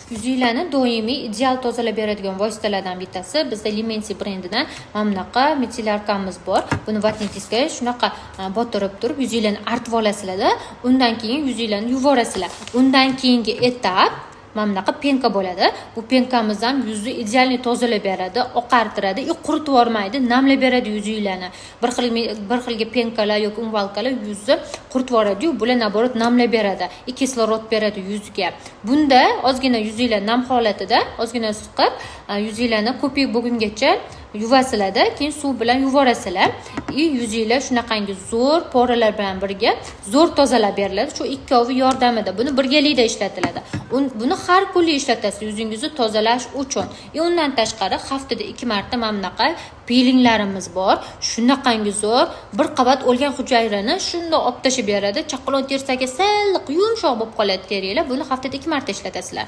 Yuzinglarni doimiy ideal tozalab beradigan vositalardan bittasi bizda Limensi brendidan mana bunaqa metillarkamiz bor. Buni vatnitisga shunaqa botirib turib yuzinglarni artib olasizlar-da, undan keyin yuzinglarni yuvorasizlar. Undan keyingi etap mana bunaqa penka bo'ladi. Bu penkamiz ham yuzni idealni tozalab beradi, oqartiradi, quritib yormaydi, namlab beradi yuzinglarni. Bir xilga penkalar yoki umvalkalar yuzni quritib yoradi-yu, bular naborot namlab beradi, kislorod beradi yuzga. Bunda ozgina yuzinglar nam holatida ozgina siqib, yuzinglarni ko'pik bo'lgungacha yuvasizlar-da, keyin suv bilan yuvorasizlar. Yuzinglar shunaqangi zo'r poralar bilan birga zo'r tozalab beriladi. Shu ikkovi yordamida buni birgalikda ishlatiladi. Buni har kuni ishlatasiz yuzingizni tozalash uchun. Undan tashqari haftada 2 marta mana bunaqa pilinglarimiz bor. Shunaqangi zo'r bir qavat o'lgan hujayrani shundoq olib tashib beradi. Chaqalon tersagi silliq, yumshoq bo'lib qoladi teringlar. Buni haftada 2 marta ishlatasizlar.